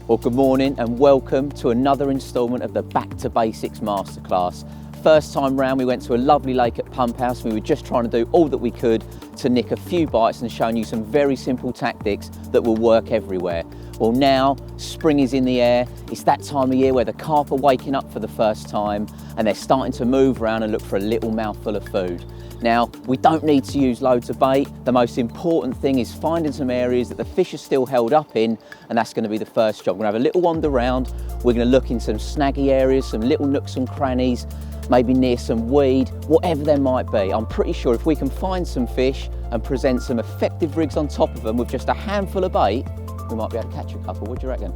Well, good morning and welcome to another instalment of the Back to Basics Masterclass. First time round we went to a lovely lake at Pump House. We were just trying to do all that we could to nick a few bites and showing you some very simple tactics that will work everywhere. Well, now spring is in the air. It's that time of year where the carp are waking up for the first time and they're starting to move around and look for a little mouthful of food. Now, we don't need to use loads of bait. The most important thing is finding some areas that the fish are still held up in, and that's going to be the first job. We're going to have a little wander around. We're going to look in some snaggy areas, some little nooks and crannies, maybe near some weed, whatever there might be. I'm pretty sure if we can find some fish and present some effective rigs on top of them with just a handful of bait, we might be able to catch a couple. What do you reckon?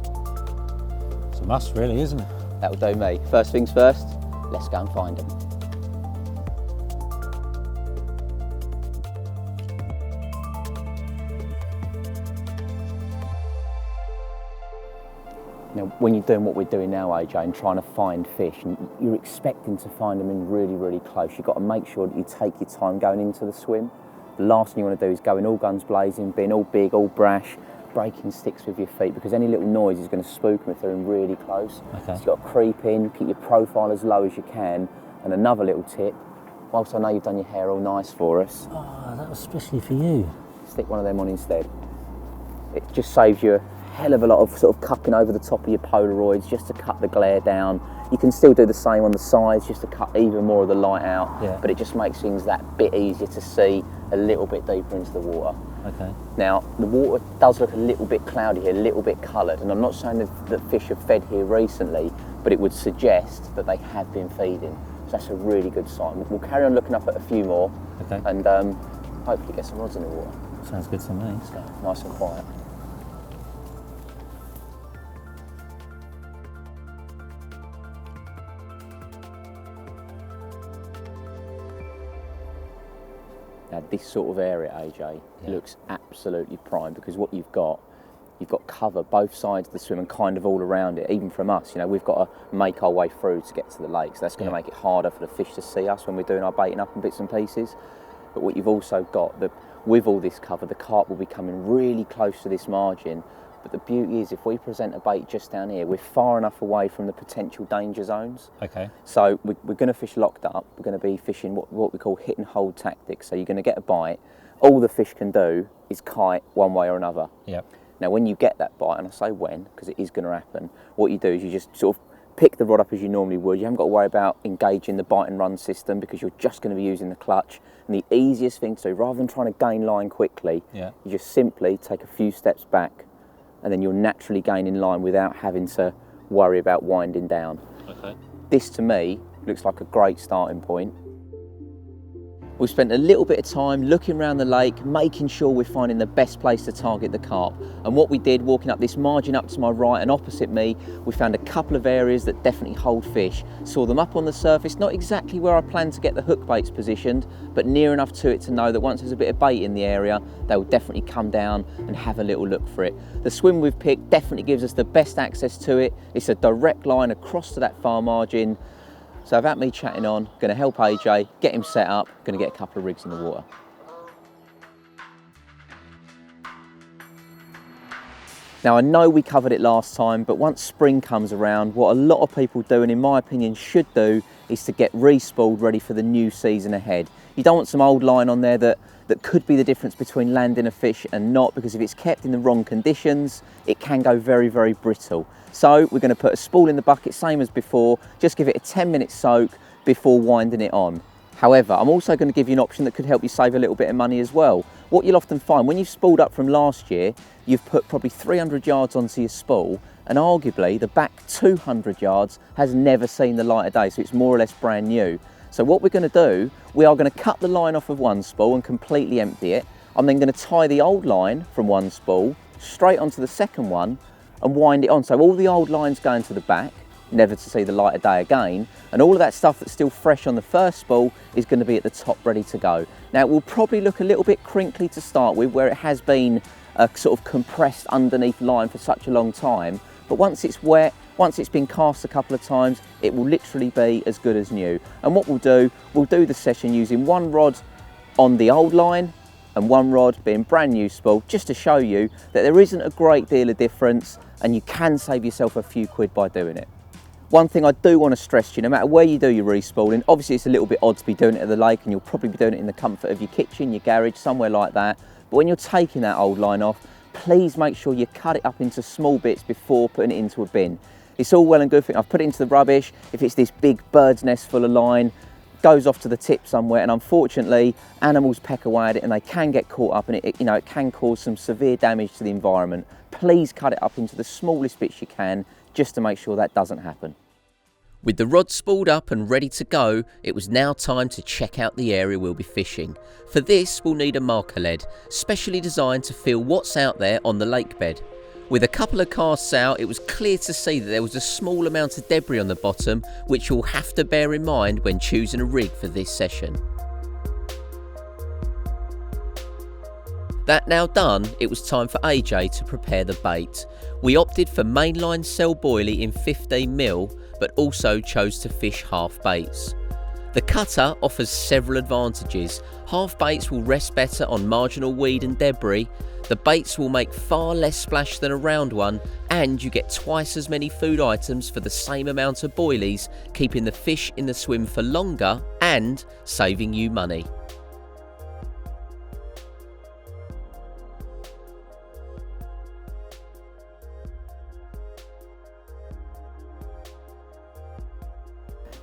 It's a must, really, isn't it? That'll do me. First things first, let's go and find them. Now, when you're doing what we're doing now, AJ, and trying to find fish, and you're expecting to find them in really, really close, you've got to make sure that you take your time going into the swim. The last thing you want to do is go in all guns blazing, being all big, all brash, breaking sticks with your feet, because any little noise is going to spook them if they're in really close. Okay. So you've got to creep in, keep your profile as low as you can. And another little tip, whilst I know you've done your hair all nice for us, Oh, that was especially for you. stick one of them on instead. It just saves you a hell of a lot of sort of cupping over the top of your Polaroids just to cut the glare down. You can still do the same on the sides just to cut even more of the light out, Yeah. but it just makes things that bit easier to see a little bit deeper into the water. Okay. Now, the water does look a little bit cloudy here, a little bit coloured, and I'm not saying that fish have fed here recently, but it would suggest that they have been feeding. So that's a really good sign. We'll carry on looking up at a few more, Okay. and hopefully get some rods in the water. Sounds good to me. So nice and quiet. Now this sort of area, AJ, Yeah. looks absolutely prime, because what you've got cover both sides of the swim and kind of all around it. Even from us, you know, we've got to make our way through to get to the lake, so that's going to make it harder for the fish to see us when we're doing our baiting up in bits and pieces. But what you've also got, that with all this cover, the carp will be coming really close to this margin. But the beauty is, if we present a bait just down here, we're far enough away from the potential danger zones. Okay. So we're going to fish locked up. We're going to be fishing what we call hit and hold tactics. So you're going to get a bite. All the fish can do is kite one way or another. Yep. Now, when you get that bite, and I say when, because it is going to happen, what you do is you just sort of pick the rod up as you normally would. You haven't got to worry about engaging the bite and run system, because you're just going to be using the clutch. And the easiest thing to do, rather than trying to gain line quickly, Yeah. you just simply take a few steps back, and then you'll naturally gain in line without having to worry about winding down. Okay. This, to me, looks like a great starting point. We've spent a little bit of time looking around the lake, making sure we're finding the best place to target the carp. And what we did, walking up this margin up to my right and opposite me, we found a couple of areas that definitely hold fish. Saw them up on the surface, not exactly where I planned to get the hook baits positioned, but near enough to it to know that once there's a bit of bait in the area, they will definitely come down and have a little look for it. The swim we've picked definitely gives us the best access to it. It's a direct line across to that far margin. So without me chatting on, going to help AJ, get him set up, going to get a couple of rigs in the water. Now, I know we covered it last time, but once spring comes around, what a lot of people do, and in my opinion should do, is to get re-spooled ready for the new season ahead. You don't want some old line on there that could be the difference between landing a fish and not, because if it's kept in the wrong conditions, it can go very, very brittle. So we're going to put a spool in the bucket, same as before, just give it a 10-minute soak before winding it on. However, I'm also going to give you an option that could help you save a little bit of money as well. What you'll often find, when you've spooled up from last year, you've put probably 300 yards onto your spool, and arguably the back 200 yards has never seen the light of day, so it's more or less brand new. So what we're going to do, we are going to cut the line off of one spool and completely empty it. I'm then going to tie the old line from one spool straight onto the second one and wind it on. So all the old lines going to the back, never to see the light of day again, and all of that stuff that's still fresh on the first spool is going to be at the top ready to go. Now, it will probably look a little bit crinkly to start with, where it has been a sort of compressed underneath line for such a long time, but once it's wet, once it's been cast a couple of times, it will literally be as good as new. And what we'll do the session using one rod on the old line and one rod being brand new spool, just to show you that there isn't a great deal of difference and you can save yourself a few quid by doing it. One thing I do want to stress to you, no matter where you do your respooling, obviously it's a little bit odd to be doing it at the lake, and you'll probably be doing it in the comfort of your kitchen, your garage, somewhere like that. But when you're taking that old line off, please make sure you cut it up into small bits before putting it into a bin. It's all well and good, I've put it into the rubbish. If it's this big bird's nest full of line, goes off to the tip somewhere, and unfortunately animals peck away at it and they can get caught up, and it can cause some severe damage to the environment. Please cut it up into the smallest bits you can, just to make sure that doesn't happen. With the rod spooled up and ready to go, it was now time to check out the area we'll be fishing. For this, we'll need a marker lead, specially designed to feel what's out there on the lake bed. With a couple of casts out, it was clear to see that there was a small amount of debris on the bottom, which you'll have to bear in mind when choosing a rig for this session. That now done, it was time for AJ to prepare the bait. We opted for mainline cell boilie in 15mm, but also chose to fish half baits. The cutter offers several advantages. Half baits will rest better on marginal weed and debris, the baits will make far less splash than a round one, and you get twice as many food items for the same amount of boilies, keeping the fish in the swim for longer and saving you money.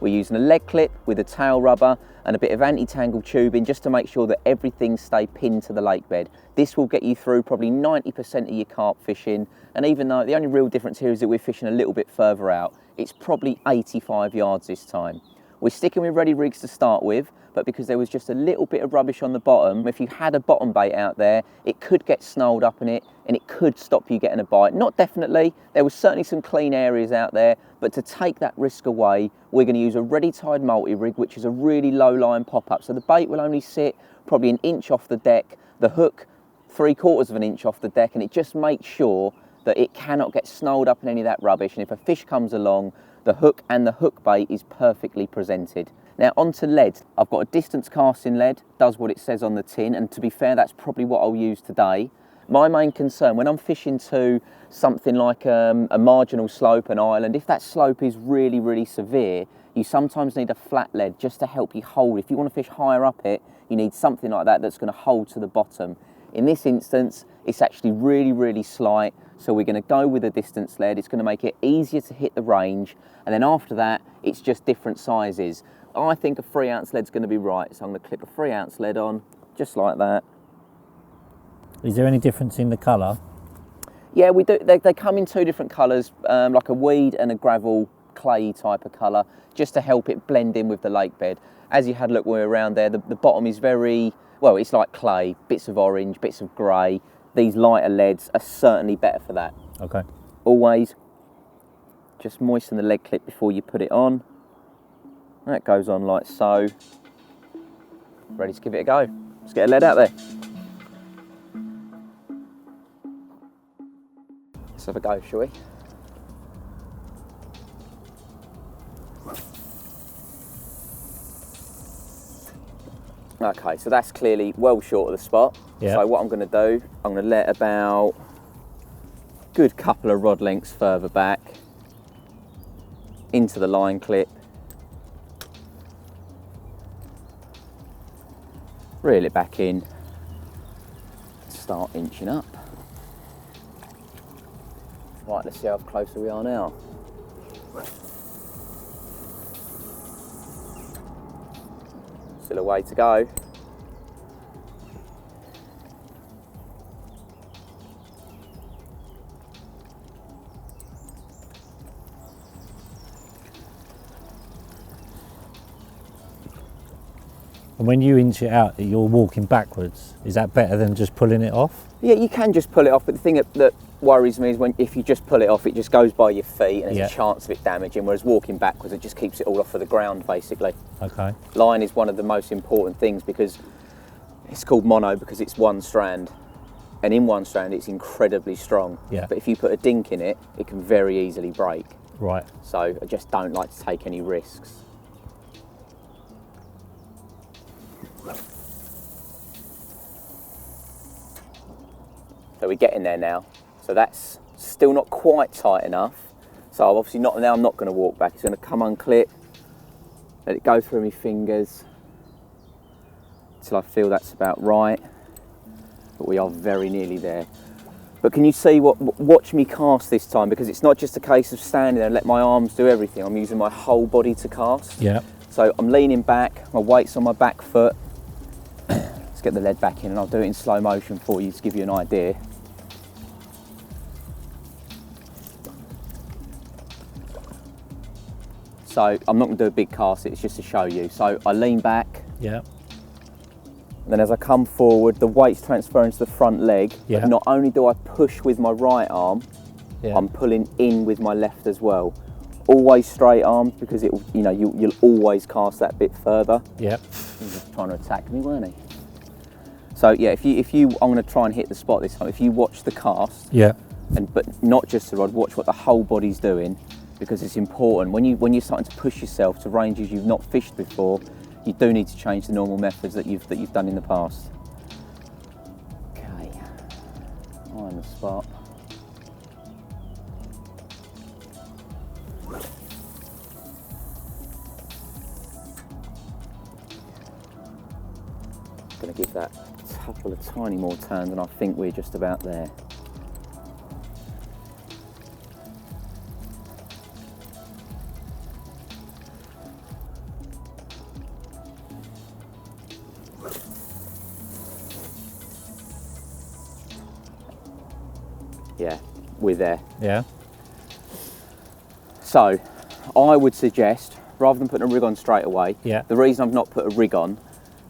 We're using a leg clip with a tail rubber and a bit of anti-tangle tubing just to make sure that everything stays pinned to the lake bed. This will get you through probably 90% of your carp fishing, and even though the only real difference here is that we're fishing a little bit further out, it's probably 85 yards this time. We're sticking with ready rigs to start with, but because there was just a little bit of rubbish on the bottom, if you had a bottom bait out there, it could get snarled up in it and it could stop you getting a bite. Not definitely, there was certainly some clean areas out there, but to take that risk away, we're going to use a ready tied multi-rig, which is a really low line pop-up. So the bait will only sit probably an inch off the deck, the hook 3/4 of an inch off the deck, and it just makes sure that it cannot get snarled up in any of that rubbish. And if a fish comes along, the hook and the hook bait is perfectly presented. Now onto lead. I've got a distance casting lead, does what it says on the tin, and to be fair, that's probably what I'll use today. My main concern when I'm fishing to something like a marginal slope, an island, if that slope is really, really severe, you sometimes need a flat lead just to help you hold. If you want to fish higher up it, you need something like that that's going to hold to the bottom. In this instance, it's actually really, really slight, so we're going to go with a distance lead. It's going to make it easier to hit the range, and then after that, it's just different sizes. I think a 3-ounce lead's going to be right, so I'm going to clip a 3-ounce lead on, just like that. Is there any difference in the colour? Yeah, we do. They come in two different colours, like a weed and a gravel clay type of colour, just to help it blend in with the lake bed. As you had a look when we were around there, the bottom is very, well, it's like clay, bits of orange, bits of grey. These lighter leads are certainly better for that. Okay. Always just moisten the lead clip before you put it on. That goes on like so. Ready to give it a go. Let's get a lead out there. Let's have a go, shall we? Okay, so that's clearly well short of the spot. Yeah. So what I'm going to do, I'm going to let about a good couple of rod lengths further back into the line clip. Reel it back in, start inching up. Right, let's see how close we are now. Still a way to go. And when you inch it out, you're walking backwards. Is that better than just pulling it off? Yeah, you can just pull it off, but the thing that worries me is if you just pull it off, it just goes by your feet and there's a chance of it damaging, whereas walking backwards, it just keeps it all off of the ground, basically. Okay. Line is one of the most important things because it's called mono because it's one strand, and in one strand it's incredibly strong. Yeah. But if you put a dink in it, it can very easily break. Right. So I just don't like to take any risks. So we're getting there now. So that's still not quite tight enough. So I'm obviously not, now I'm not going to walk back. It's going to come unclip, let it go through my fingers until I feel that's about right. But we are very nearly there. But can you see watch me cast this time, because it's not just a case of standing there and let my arms do everything. I'm using my whole body to cast. Yeah. So I'm leaning back, my weight's on my back foot. Let's get the lead back in and I'll do it in slow motion for you to give you an idea. So I'm not going to do a big cast, it's just to show you. So I lean back. Yeah. And then as I come forward, the weight's transferring to the front leg. Yeah. But not only do I push with my right arm, Yeah. I'm pulling in with my left as well. Always straight armed, because it, you know, you'll always cast that bit further. Yeah. He was just trying to attack me, weren't he? So yeah, if you, I'm going to try and hit the spot this time. If you watch the cast, Yeah. but not just the rod, watch what the whole body's doing, because it's important when you're starting to push yourself to ranges you've not fished before. You do need to change the normal methods that you've done in the past. Okay, find the spot. Going to give that a couple of tiny more turns, and I think we're just about there. Yeah, we're there. Yeah. So, I would suggest, rather than putting a rig on straight away, Yeah. the reason I've not put a rig on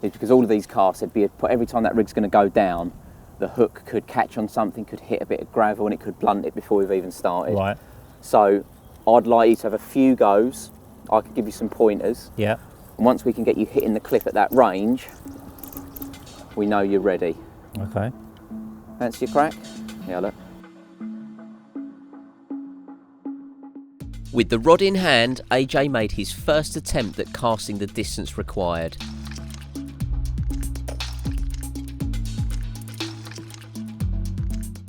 is because all of these casts, every time that rig's going to go down, the hook could catch on something, could hit a bit of gravel, and it could blunt it before we've even started. Right. So, I'd like you to have a few goes. I could give you some pointers. Yeah. And once we can get you hitting the clip at that range, we know you're ready. Okay. Fancy your crack? Yeah, look. With the rod in hand, AJ made his first attempt at casting the distance required.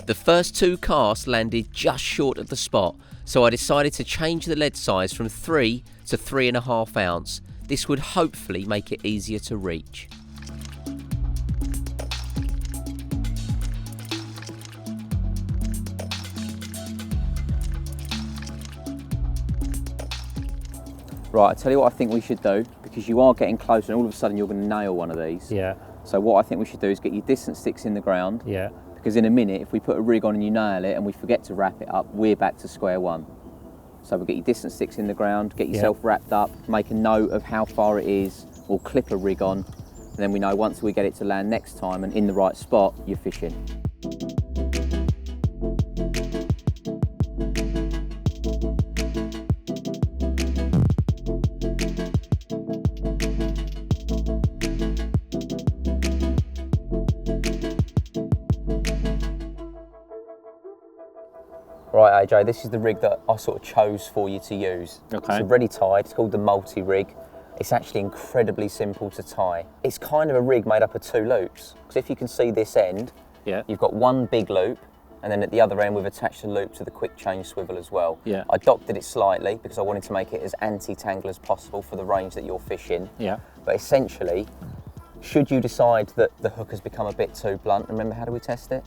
The first two casts landed just short of the spot, so I decided to change the lead size from 3 to 3.5 ounce. This would hopefully make it easier to reach. Right, I tell you what I think we should do, because you are getting closer and all of a sudden you're going to nail one of these. Yeah. So what I think we should do is get your distance sticks in the ground. Yeah. Because in a minute, if we put a rig on and you nail it and we forget to wrap it up, we're back to square one. So we'll get your distance sticks in the ground, get yourself wrapped up, make a note of how far it is, we'll clip a rig on, and then we know once we get it to land next time and in the right spot, you're fishing. Right, AJ, this is the rig that I sort of chose for you to use. Okay. It's already tied, it's called the multi-rig. It's actually incredibly simple to tie. It's kind of a rig made up of 2 loops. Because if you can see this end, Yeah. you've got one big loop, and then at the other end we've attached a loop to the quick change swivel as well. Yeah. I doctored it slightly because I wanted to make it as anti-tangle as possible for the range that you're fishing. Yeah. But essentially, should you decide that the hook has become a bit too blunt, remember how do we test it?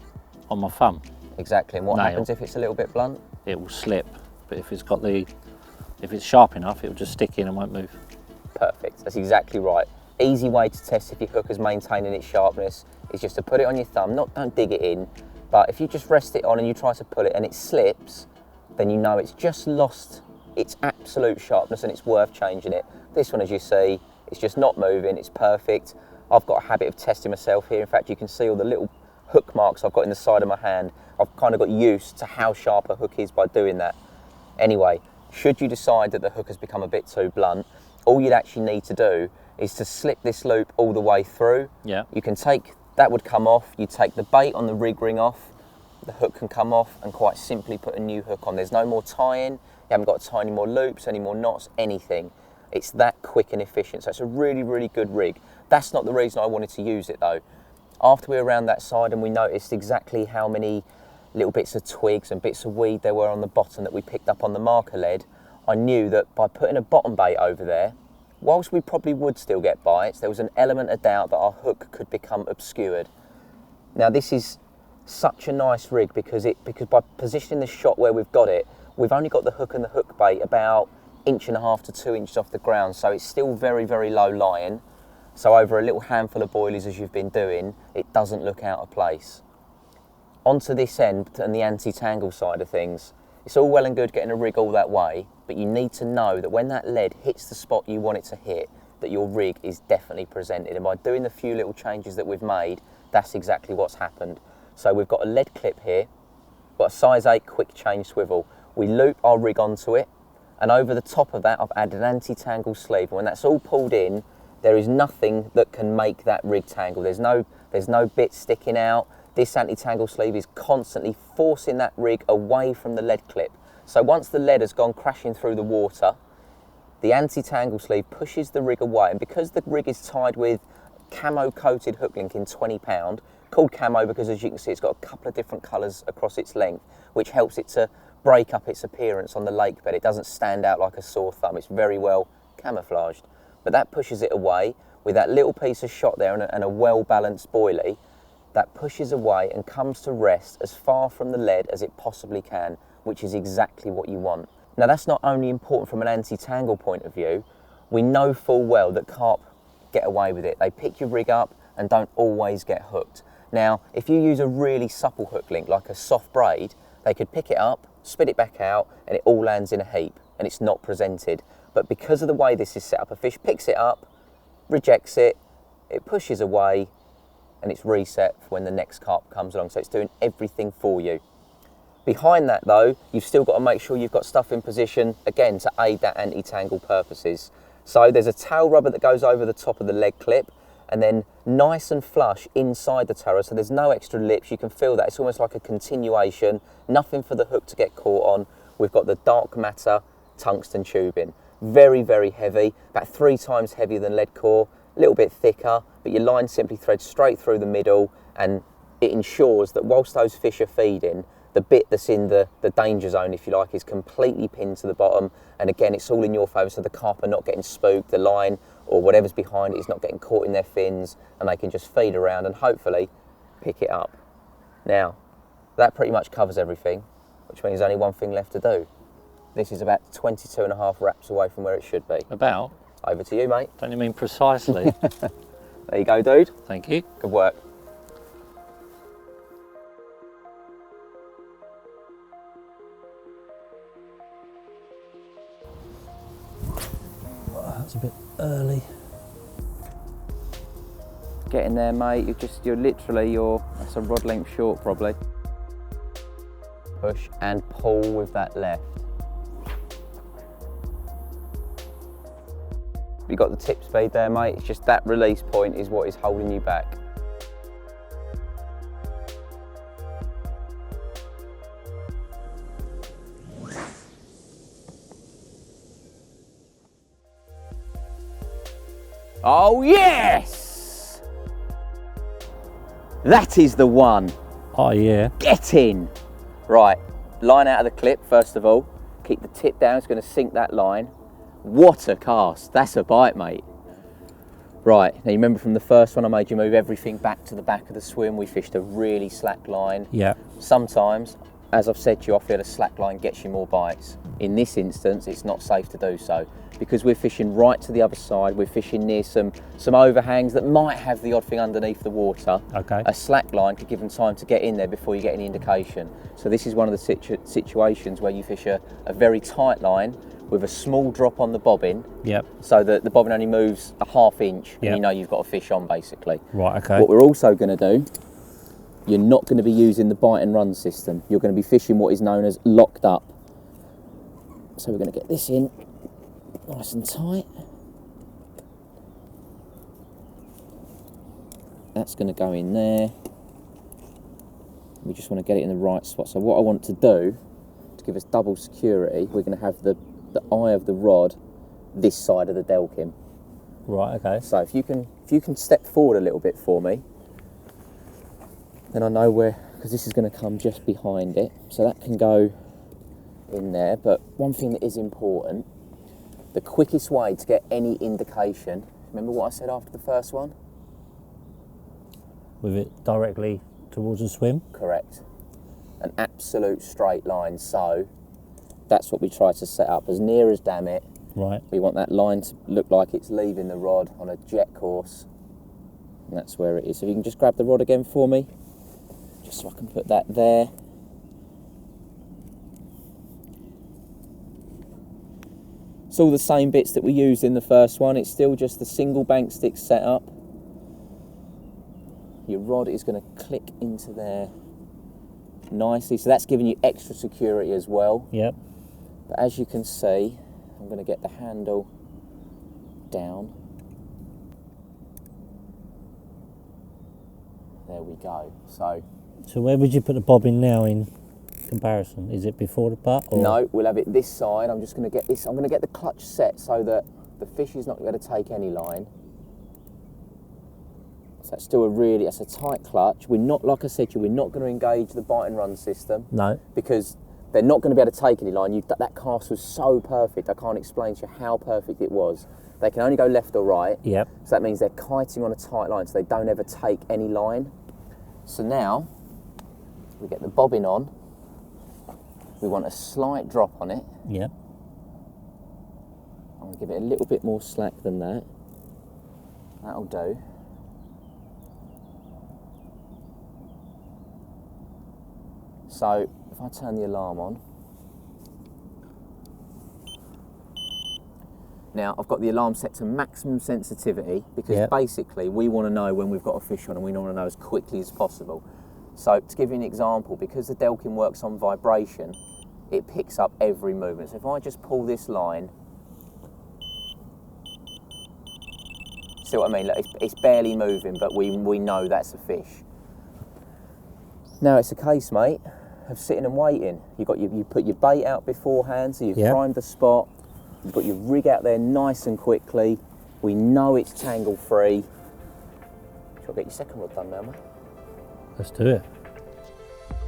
On my thumb, Exactly, and what Nail. happens if it's a little bit blunt? it will slip, but if it's sharp enough, it will just stick in and won't move. Perfect, that's exactly right. Easy way to test if your hook is maintaining its sharpness is just to put it on your thumb, don't dig it in, but if you just rest it on and you try to pull it and it slips, then you know it's just lost its absolute sharpness and it's worth changing it. This one, as you see, it's just not moving, it's perfect. I've got a habit of testing myself here. In fact, you can see all the little hook marks I've got in the side of my hand. I've kind of got used to how sharp a hook is by doing that. Anyway, should you decide that the hook has become a bit too blunt, all you'd actually need to do is to slip this loop all the way through. Yeah. You can take, that would come off, you take the bait on the rig ring off, the hook can come off and quite simply put a new hook on. There's no more tying, you haven't got to tie any more loops, any more knots, anything. It's that quick and efficient, so it's a really, really good rig. That's not the reason I wanted to use it though. After we were around that side and we noticed exactly how many little bits of twigs and bits of weed there were on the bottom that we picked up on the marker lead, I knew that by putting a bottom bait over there, whilst we probably would still get bites, there was an element of doubt that our hook could become obscured. Now this is such a nice rig because by positioning the shot where we've got it, we've only got the hook and the hook bait about 1.5 to 2 inches off the ground, so it's still very, very low lying. So over a little handful of boilies as you've been doing, it doesn't look out of place. Onto this end and the anti-tangle side of things, it's all well and good getting a rig all that way, but you need to know that when that lead hits the spot you want it to hit, that your rig is definitely presented. And by doing the few little changes that we've made, that's exactly what's happened. So we've got a lead clip here, got a size 8 quick change swivel. We loop our rig onto it, and over the top of that I've added an anti-tangle sleeve. And when that's all pulled in, there is nothing that can make that rig tangle. There's no bit sticking out. This anti-tangle sleeve is constantly forcing that rig away from the lead clip. So once the lead has gone crashing through the water, the anti-tangle sleeve pushes the rig away, and because the rig is tied with camo coated hook link in 20 pound, called camo because as you can see it's got a couple of different colours across its length, which helps it to break up its appearance on the lake bed. It doesn't stand out like a sore thumb, it's very well camouflaged. But that pushes it away with that little piece of shot there and a well-balanced boilie. That pushes away and comes to rest as far from the lead as it possibly can, which is exactly what you want. Now that's not only important from an anti-tangle point of view, we know full well that carp get away with it. They pick your rig up and don't always get hooked. Now, if you use a really supple hook link, like a soft braid, they could pick it up, spit it back out, and it all lands in a heap, and it's not presented. But because of the way this is set up, a fish picks it up, rejects it, it pushes away, and it's reset for when the next carp comes along. So it's doing everything for you. Behind that though, you've still got to make sure you've got stuff in position, again, to aid that anti-tangle purposes. So there's a tail rubber that goes over the top of the leg clip, and then nice and flush inside the tail, so there's no extra lips. You can feel that, it's almost like a continuation, nothing for the hook to get caught on. We've got the dark matter tungsten tubing. Very, very heavy, about 3 times heavier than lead core, a little bit thicker, but your line simply threads straight through the middle, and it ensures that whilst those fish are feeding, the bit that's in the danger zone, if you like, is completely pinned to the bottom. And again, it's all in your favour, so the carp are not getting spooked, the line or whatever's behind it is not getting caught in their fins, and they can just feed around and hopefully pick it up. Now, that pretty much covers everything, which means only one thing left to do. This is about 22.5 wraps away from where it should be. About? Over to you, mate. Don't you mean precisely? There you go, dude. Thank you. Good work. That's a bit early. Get in there, mate. That's a rod length short probably. Push and pull with that left. You got the tip speed there, mate. It's just that release point is what is holding you back. Oh yes! That is the one. Oh yeah. Get in. Right, line out of the clip first of all. Keep the tip down, it's going to sink that line. What a cast, that's a bite, mate. Right, now you remember from the first one I made you move everything back to the back of the swim. We fished a really slack line. Yeah. Sometimes, as I've said to you, I feel a slack line gets you more bites. In this instance, it's not safe to do so because we're fishing right to the other side. We're fishing near some overhangs that might have the odd thing underneath the water. Okay. A slack line could give them time to get in there before you get any indication. So this is one of the situations where you fish a very tight line with a small drop on the bobbin. Yep. So that the bobbin only moves a ½ inch, and yep. you know you've got a fish on basically. Right, okay. What we're also going to do, you're not going to be using the bite and run system. You're going to be fishing what is known as locked up. So we're going to get this in nice and tight. That's going to go in there. We just want to get it in the right spot. So what I want to do, to give us double security, we're going to have the eye of the rod this side of the delkim. Right, okay. So if you can step forward a little bit for me, then I know where, because this is going to come just behind it, so that can go in there. But one thing that is important, the quickest way to get any indication, remember what I said after the first one? With it directly towards the swim? Correct. An absolute straight line, so that's what we try to set up, as near as damn it. Right. We want that line to look like it's leaving the rod on a jet course, and that's where it is. So if you can just grab the rod again for me, just so I can put that there. It's all the same bits that we used in the first one. It's still just the single bank stick setup. Your rod is going to click into there nicely, so that's giving you extra security as well. Yep. But as you can see, I'm going to get the handle down. There we go. So where would you put the bobbin now in comparison? Is it before the butt? Or? No, we'll have it this side. I'm just going to get this. I'm going to get the clutch set so that the fish is not going to take any line. So that's still that's a tight clutch. We're not, like I said to you, we're not going to engage the bite and run system. No. Because they're not going to be able to take any line. That cast was so perfect, I can't explain to you how perfect it was. They can only go left or right. Yep. So that means they're kiting on a tight line, so they don't ever take any line. So now, we get the bobbin on. We want a slight drop on it. Yep. I'm going to give it a little bit more slack than that. That'll do. So, if I turn the alarm on, now I've got the alarm set to maximum sensitivity because basically we want to know when we've got a fish on and we want to know as quickly as possible. So to give you an example, because the Delkin works on vibration, it picks up every movement. So if I just pull this line, see what I mean? Look, it's barely moving, but we know that's a fish. Now it's a case, mate, of sitting and waiting. You put your bait out beforehand, so you've primed the spot. You've got your rig out there nice and quickly. We know it's tangle free. Shall I get your second rod done now, mate? Let's do it.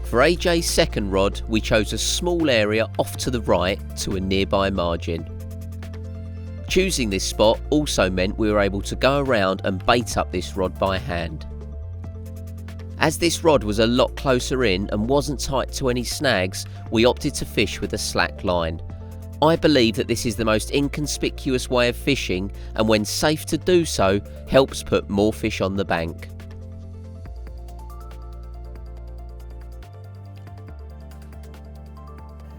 For AJ's second rod, we chose a small area off to the right to a nearby margin. Choosing this spot also meant we were able to go around and bait up this rod by hand. As this rod was a lot closer in and wasn't tight to any snags, we opted to fish with a slack line. I believe that this is the most inconspicuous way of fishing, and when safe to do so, helps put more fish on the bank.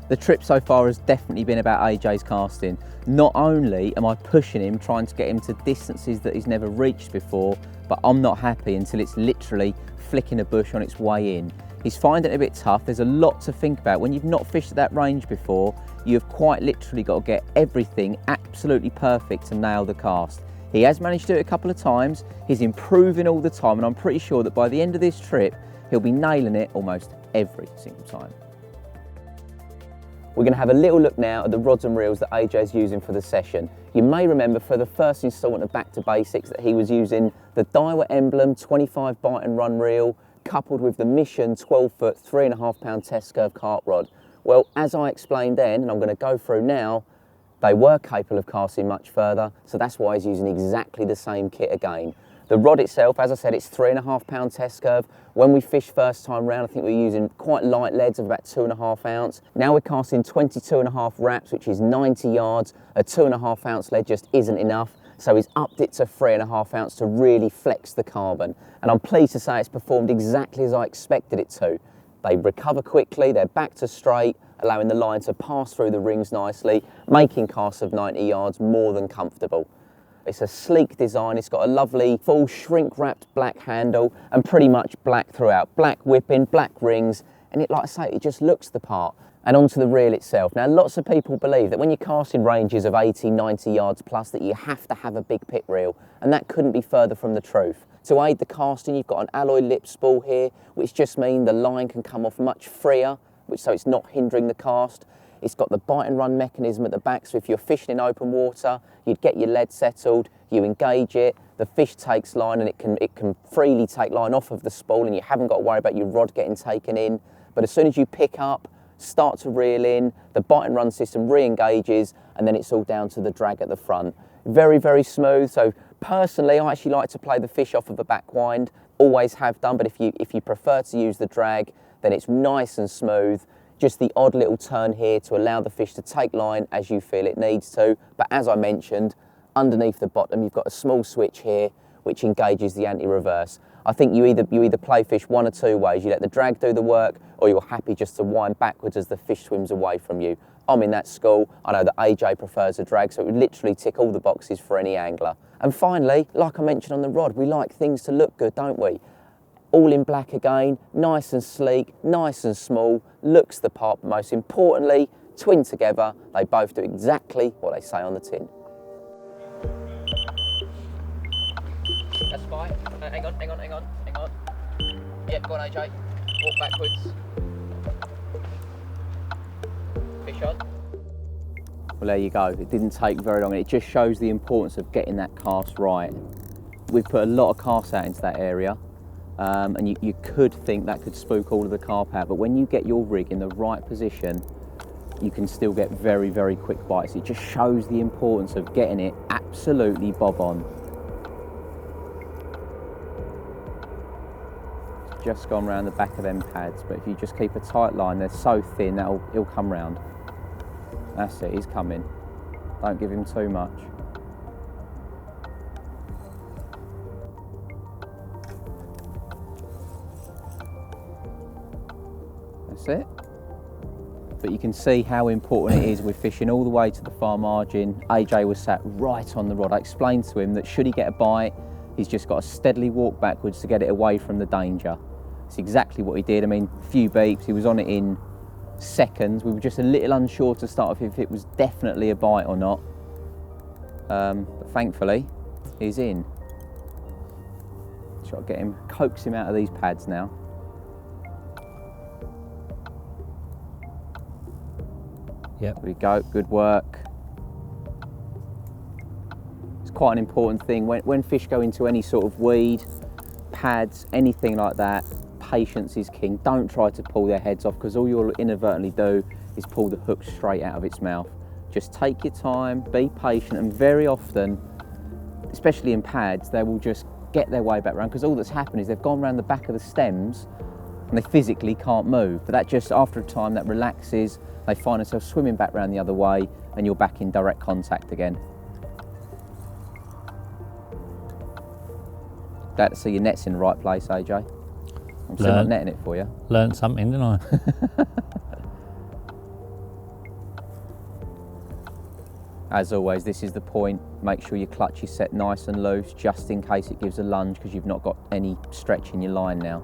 The trip so far has definitely been about AJ's casting. Not only am I pushing him, trying to get him to distances that he's never reached before, but I'm not happy until it's literally flicking a bush on its way in. He's finding it a bit tough. There's a lot to think about. When you've not fished at that range before, you've quite literally got to get everything absolutely perfect to nail the cast. He has managed to do it a couple of times. He's improving all the time, and I'm pretty sure that by the end of this trip, he'll be nailing it almost every single time. We're going to have a little look now at the rods and reels that AJ's using for the session. You may remember for the first instalment of Back to Basics that he was using the Daiwa Emblem 25 bite and run reel coupled with the Mission 12-foot 3.5 pound test curve carp rod. Well, as I explained then, and I'm going to go through now, they were capable of casting much further, so that's why he's using exactly the same kit again. The rod itself, as I said, it's 3.5 pound test curve. When we fished first time round, I think we were using quite light leads of about 2.5 ounce. Now we're casting 22.5 wraps, which is 90 yards. A 2.5 ounce lead just isn't enough. So he's upped it to 3.5 ounce to really flex the carbon. And I'm pleased to say it's performed exactly as I expected it to. They recover quickly, they're back to straight, allowing the line to pass through the rings nicely, making casts of 90 yards more than comfortable. It's a sleek design, it's got a lovely full shrink wrapped black handle and pretty much black throughout. Black whipping, black rings, and it, like I say, it just looks the part. And onto the reel itself. Now, lots of people believe that when you're casting ranges of 80, 90 yards plus that you have to have a big pit reel, and that couldn't be further from the truth. To aid the casting, you've got an alloy lip spool here, which just means the line can come off much freer, so it's not hindering the cast. It's got the bite and run mechanism at the back, so if you're fishing in open water, you'd get your lead settled, you engage it, the fish takes line, and it can freely take line off of the spool, and you haven't got to worry about your rod getting taken in. But as soon as you pick up, start to reel in, the bite and run system re-engages, and then it's all down to the drag at the front. Very, very smooth. So personally, I actually like to play the fish off of the back wind, always have done, but if you prefer to use the drag, then it's nice and smooth. Just the odd little turn here to allow the fish to take line as you feel it needs to. But as I mentioned, underneath the bottom, you've got a small switch here which engages the anti-reverse. I think you either play fish one or two ways. You let the drag do the work, or you're happy just to wind backwards as the fish swims away from you. I'm in that school. I know that AJ prefers a drag, so it would literally tick all the boxes for any angler. And finally, like I mentioned on the rod, we like things to look good, don't we? All in black again, nice and sleek, nice and small, looks the part, but most importantly, twin together, they both do exactly what they say on the tin. That's fine. Hang on. Yep, go on AJ. Walk backwards. Fish on. Well, there you go. It didn't take very long. It just shows the importance of getting that cast right. We've put a lot of casts out into that area, and you could think that could spook all of the carp out, but when you get your rig in the right position, you can still get very, very quick bites. It just shows the importance of getting it absolutely bob on. Just gone round the back of them pads, but if you just keep a tight line, they're so thin that he'll come round. That's it, he's coming. Don't give him too much. That's it. But you can see how important it is. We're fishing all the way to the far margin. AJ was sat right on the rod. I explained to him that should he get a bite, he's just got to steadily walk backwards to get it away from the danger. It's exactly what he did. I mean, a few beeps, he was on it in seconds. We were just a little unsure to start with if it was definitely a bite or not. But thankfully, he's in. Try to get him, coax him out of these pads now. Yep. There we go, good work. It's quite an important thing. When fish go into any sort of weed, pads, anything like that, patience is king. Don't try to pull their heads off, because all you'll inadvertently do is pull the hook straight out of its mouth. Just take your time, be patient, and very often, especially in pads, they will just get their way back around, because all that's happened is they've gone around the back of the stems and they physically can't move. But that just, after a time, that relaxes, they find themselves swimming back around the other way, and you're back in direct contact again. Glad to see your net's in the right place, AJ. I'm still not netting it for you. Learned something, didn't I? As always, this is the point. Make sure your clutch is set nice and loose, just in case it gives a lunge, because you've not got any stretch in your line now.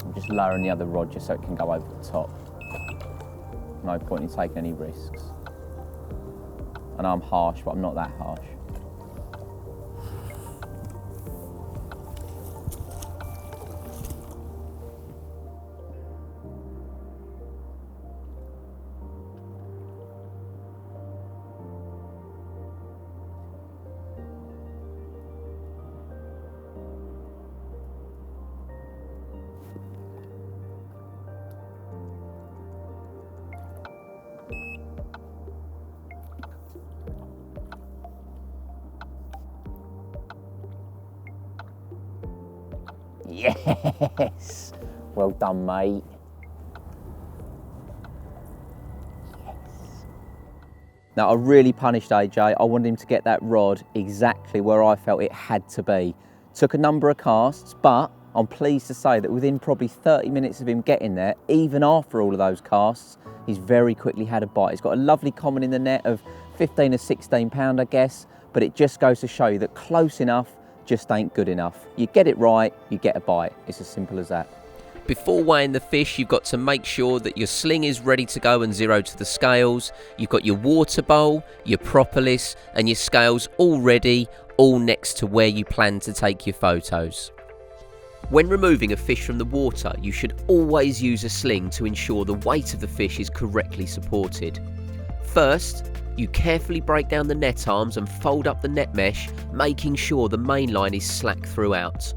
I'm just lowering the other rod just so it can go over the top. No point in taking any risks. I know I'm harsh, but I'm not that harsh. Yes! Well done, mate. Yes. Now, I really punished AJ. I wanted him to get that rod exactly where I felt it had to be. Took a number of casts, but I'm pleased to say that within probably 30 minutes of him getting there, even after all of those casts, he's very quickly had a bite. He's got a lovely common in the net of 15 or 16 pound, I guess, but it just goes to show you that close enough just ain't good enough. You get it right, you get a bite. It's as simple as that. Before weighing the fish, you've got to make sure that your sling is ready to go and zero to the scales. You've got your water bowl, your propolis, and your scales all ready, all next to where you plan to take your photos. When removing a fish from the water, you should always use a sling to ensure the weight of the fish is correctly supported. First, you carefully break down the net arms and fold up the net mesh, making sure the main line is slack throughout.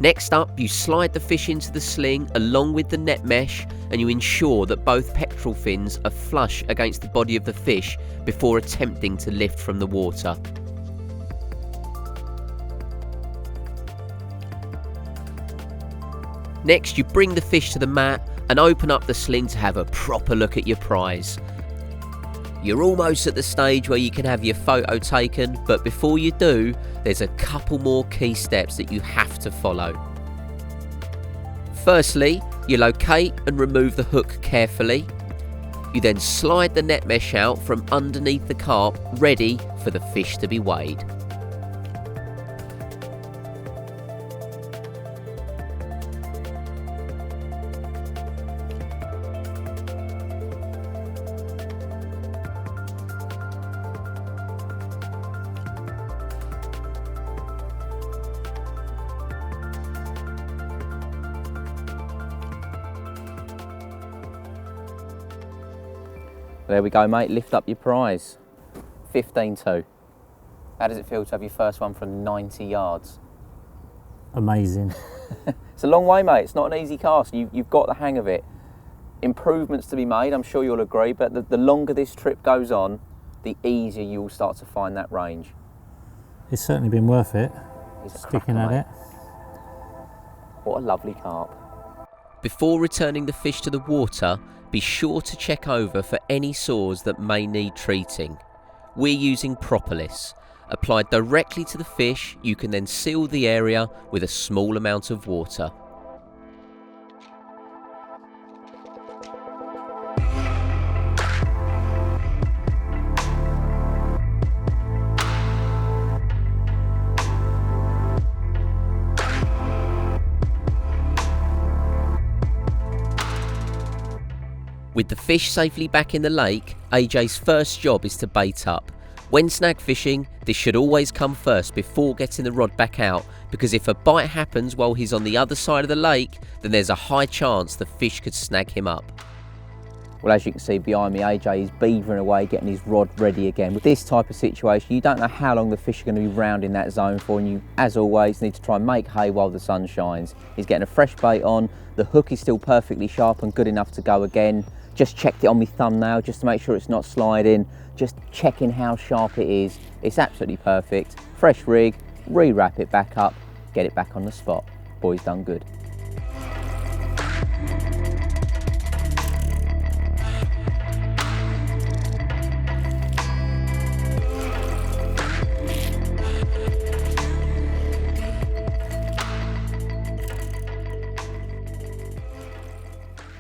Next up, you slide the fish into the sling along with the net mesh, and you ensure that both pectoral fins are flush against the body of the fish before attempting to lift from the water. Next, you bring the fish to the mat and open up the sling to have a proper look at your prize. You're almost at the stage where you can have your photo taken, but before you do, there's a couple more key steps that you have to follow. Firstly, you locate and remove the hook carefully. You then slide the net mesh out from underneath the carp, ready for the fish to be weighed. There we go, mate, lift up your prize. 15.2. How does it feel to have your first one from 90 yards? Amazing. It's a long way, mate. It's not an easy cast. You've got the hang of it. Improvements to be made, I'm sure you'll agree, but the longer this trip goes on, the easier you'll start to find that range. It's certainly been worth it, He's a sticking cracker, at it. What a lovely carp. Before returning the fish to the water, be sure to check over for any sores that may need treating. We're using propolis. Applied directly to the fish, you can then seal the area with a small amount of water. With the fish safely back in the lake, AJ's first job is to bait up. When snag fishing, this should always come first before getting the rod back out, because if a bite happens while he's on the other side of the lake, then there's a high chance the fish could snag him up. Well, as you can see behind me, AJ is beavering away, getting his rod ready again. With this type of situation, you don't know how long the fish are going to be round in that zone for, and you, as always, need to try and make hay while the sun shines. He's getting a fresh bait on, the hook is still perfectly sharp and good enough to go again. Just checked it on my thumbnail just to make sure it's not sliding, just checking how sharp it is. It's absolutely perfect. Fresh rig, re-wrap it back up, get it back on the spot. Boy's done good.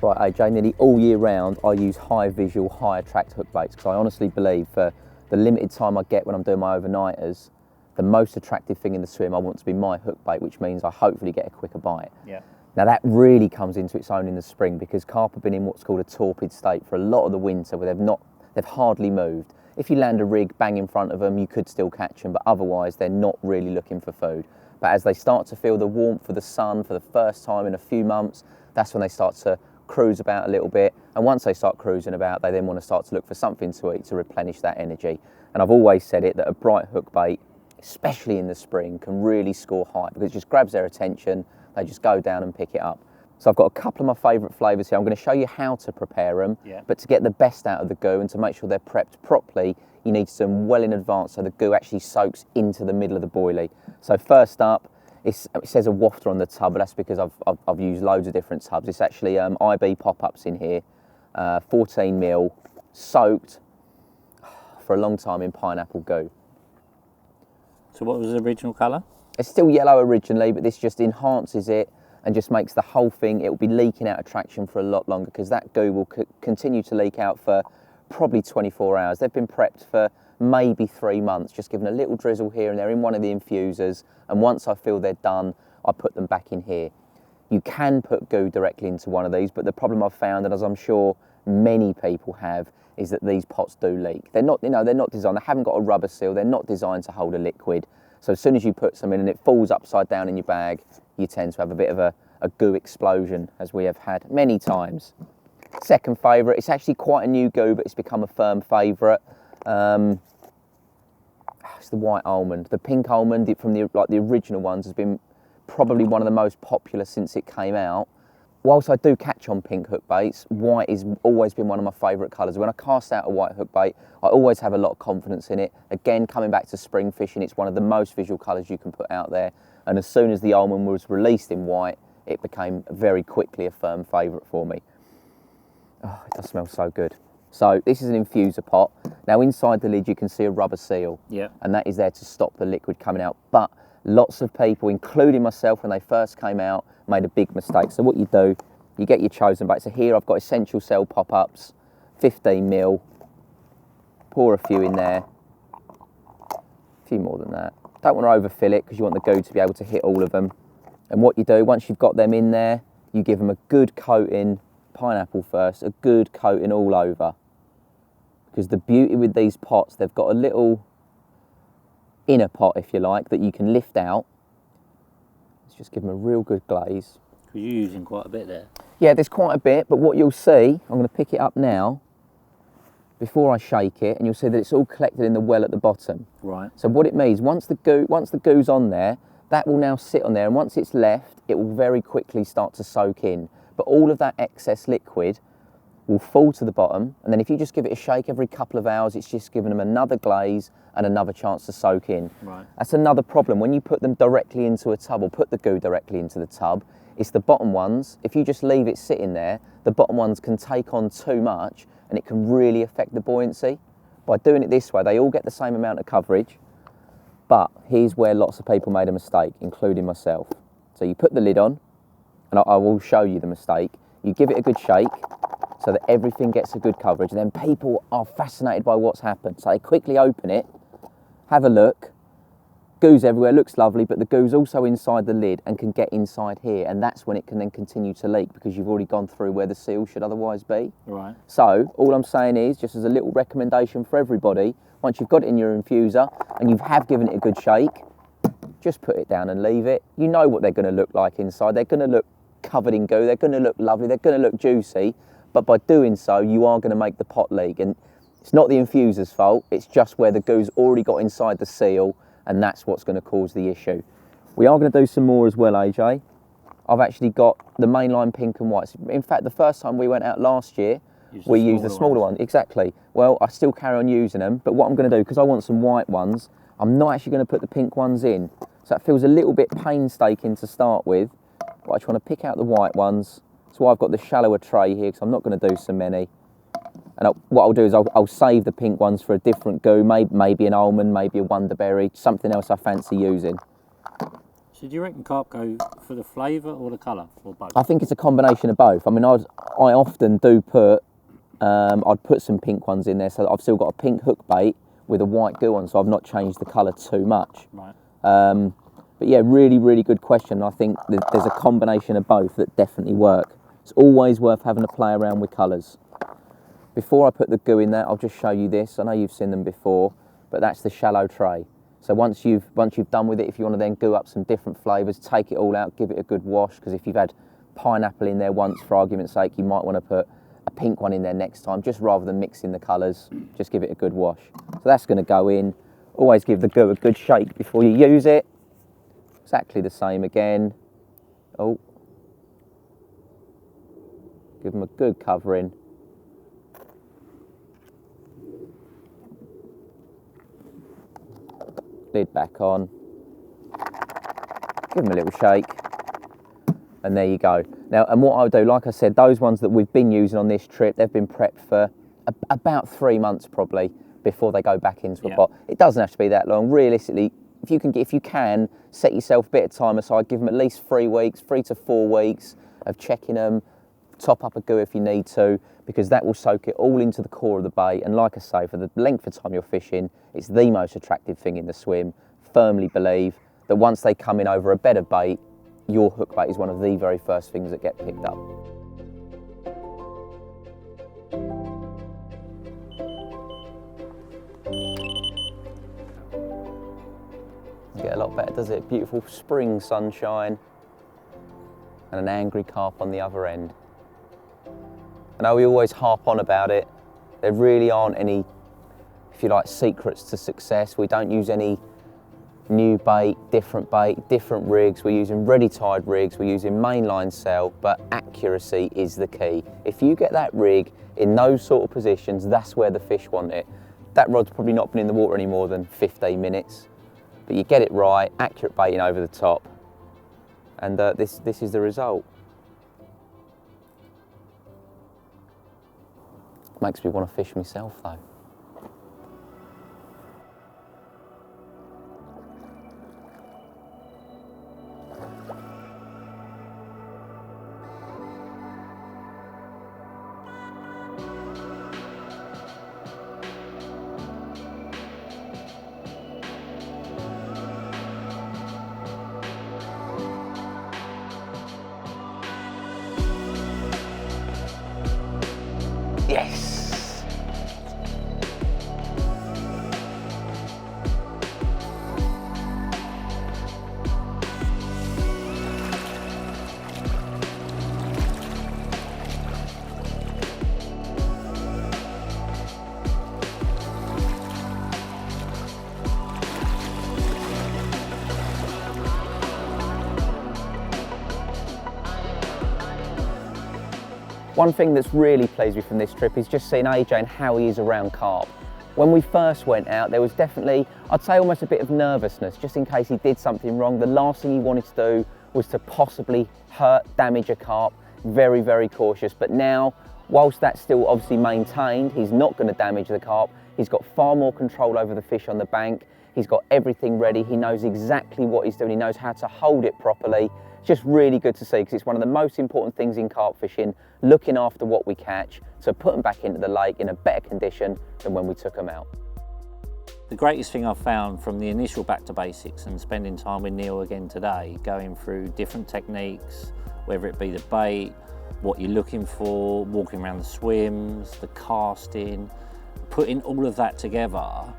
Right, AJ, nearly all year round I use high visual, high attract hook baits, because I honestly believe for the limited time I get when I'm doing my overnighters, the most attractive thing in the swim I want to be my hook bait, which means I hopefully get a quicker bite. Yeah. Now that really comes into its own in the spring, because carp have been in what's called a torpid state for a lot of the winter, where they've hardly moved. If you land a rig bang in front of them, you could still catch them, but otherwise they're not really looking for food. But as they start to feel the warmth of the sun for the first time in a few months, that's when they start to cruise about a little bit, and once they start cruising about, they then want to start to look for something to eat to replenish that energy. And I've always said it, that a bright hook bait, especially in the spring, can really score high, because it just grabs their attention, they just go down and pick it up. So I've got a couple of my favourite flavours here. I'm going to show you how to prepare them, but to get the best out of the goo and to make sure they're prepped properly, you need to do them well in advance so the goo actually soaks into the middle of the boilie. So first up, it says a wafter on the tub, but that's because I've used loads of different tubs. It's actually IB pop-ups in here, 14 mil, soaked for a long time in pineapple goo. So what was the original colour? It's still yellow originally, but this just enhances it and just makes the whole thing, it will be leaking out attraction for a lot longer, because that goo will continue to leak out for probably 24 hours. They've been prepped for maybe 3 months, just given a little drizzle here and there in one of the infusers, and once I feel they're done, I put them back in here. You can put goo directly into one of these, but the problem I've found, and as I'm sure many people have, is that these pots do leak. They're not, they're not designed, they haven't got a rubber seal, they're not designed to hold a liquid. So as soon as you put some in and it falls upside down in your bag, you tend to have a bit of a goo explosion, as we have had many times. Second favourite, it's actually quite a new goo, but it's become a firm favourite. It's the white almond. The pink almond from the original ones has been probably one of the most popular since it came out. Whilst I do catch on pink hook baits, white has always been one of my favourite colours. When I cast out a white hook bait, I always have a lot of confidence in it. Again, coming back to spring fishing, it's one of the most visual colours you can put out there. And as soon as the almond was released in white, it became very quickly a firm favourite for me. Oh, it does smell so good. So this is an infuser pot. Now inside the lid you can see a rubber seal. Yeah. And that is there to stop the liquid coming out. But lots of people, including myself when they first came out, made a big mistake. So what you do, you get your chosen bait. So here I've got essential cell pop-ups, 15 mil. Pour a few in there. A few more than that. Don't want to overfill it because you want the goo to be able to hit all of them. And what you do, once you've got them in there, you give them a good coating, pineapple first, a good coating all over. Because the beauty with these pots, they've got a little inner pot, if you like, that you can lift out. Let's just give them a real good glaze. Because you're using quite a bit there. Yeah, there's quite a bit, but what you'll see, I'm going to pick it up now, before I shake it, and you'll see that it's all collected in the well at the bottom. Right. So what it means, once the goo's on there, that will now sit on there, and once it's left, it will very quickly start to soak in. But all of that excess liquid will fall to the bottom, and then if you just give it a shake every couple of hours, it's just giving them another glaze and another chance to soak in. Right. That's another problem. When you put them directly into a tub, or put the goo directly into the tub, it's the bottom ones. If you just leave it sitting there, the bottom ones can take on too much, and it can really affect the buoyancy. By doing it this way, they all get the same amount of coverage, but here's where lots of people made a mistake, including myself. So you put the lid on, and I will show you the mistake. You give it a good shake so that everything gets a good coverage, and then people are fascinated by what's happened. So they quickly open it, have a look, goo's everywhere, looks lovely, but the goo's also inside the lid and can get inside here, and that's when it can then continue to leak because you've already gone through where the seal should otherwise be. Right. So all I'm saying is, just as a little recommendation for everybody, once you've got it in your infuser and you have given it a good shake, just put it down and leave it. You know what they're going to look like inside. They're going to look covered in goo, they're going to look lovely, they're going to look juicy, but by doing so you are going to make the pot leak, and it's not the infuser's fault, it's just where the goo's already got inside the seal, and that's what's going to cause the issue. We are going to do some more as well, AJ. I've actually got the mainline pink and whites. In fact, the first time we went out last year, we used the smaller one. Exactly. Well, I still carry on using them, but what I'm going to do, because I want some white ones, I'm not actually going to put the pink ones in. So that feels a little bit painstaking to start with, but I just want to pick out the white ones. That's why I've got the shallower tray here, because I'm not going to do so many. And what I'll do is I'll save the pink ones for a different goo, maybe an almond, maybe a wonderberry, something else I fancy using. So do you reckon carp go for the flavour or the colour, or both? I think it's a combination of both. I mean, I often do put, I'd put some pink ones in there, so that I've still got a pink hook bait with a white goo on, so I've not changed the colour too much. Right. But yeah, really, really good question. I think there's a combination of both that definitely work. It's always worth having a play around with colours. Before I put the goo in there, I'll just show you this. I know you've seen them before, but that's the shallow tray. So once you've done with it, if you want to then goo up some different flavours, take it all out, give it a good wash, because if you've had pineapple in there once, for argument's sake, you might want to put a pink one in there next time, just rather than mixing the colours, just give it a good wash. So that's going to go in. Always give the goo a good shake before you use it. Exactly the same again. Oh. Give them a good covering. Lid back on. Give them a little shake. And there you go. Now, and what I'll do, like I said, those ones that we've been using on this trip, they've been prepped for about 3 months probably before they go back into a pot. It doesn't have to be that long. Realistically, if you can, set yourself a bit of time aside, give them at least 3 weeks, 3 to 4 weeks of checking them, top up a goo if you need to, because that will soak it all into the core of the bait. And like I say, for the length of time you're fishing, it's the most attractive thing in the swim. Firmly believe that once they come in over a bed of bait, your hook bait is one of the very first things that get picked up. Doesn't get a lot better, does it? Beautiful spring sunshine and an angry carp on the other end. I know we always harp on about it. There really aren't any, if you like, secrets to success. We don't use any new bait, different rigs. We're using ready-tied rigs, we're using mainline cell, but accuracy is the key. If you get that rig in those sort of positions, that's where the fish want it. That rod's probably not been in the water any more than 15 minutes, but you get it right, accurate baiting over the top, and this is the result. Makes me want to fish myself though. Yes! One thing that's really pleased me from this trip is just seeing AJ and how he is around carp. When we first went out, there was definitely, I'd say almost a bit of nervousness, just in case he did something wrong. The last thing he wanted to do was to possibly hurt, damage a carp. Very, very cautious. But now, whilst that's still obviously maintained, he's not going to damage the carp. He's got far more control over the fish on the bank. He's got everything ready. He knows exactly what he's doing. He knows how to hold it properly. Just really good to see, because it's one of the most important things in carp fishing, looking after what we catch, to put them back into the lake in a better condition than when we took them out. The greatest thing I've found from the initial back to basics and spending time with Neil again today, going through different techniques, whether it be the bait, what you're looking for, walking around the swims, the casting, putting all of that together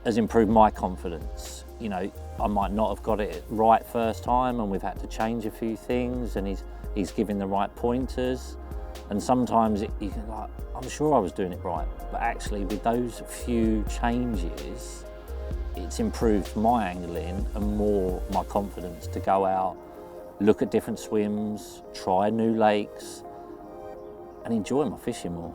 has improved my confidence. You know, I might not have got it right first time, and we've had to change a few things, and he's giving the right pointers. And sometimes you can like, I'm sure I was doing it right, but actually with those few changes, it's improved my angling and more my confidence to go out, look at different swims, try new lakes, and enjoy my fishing more.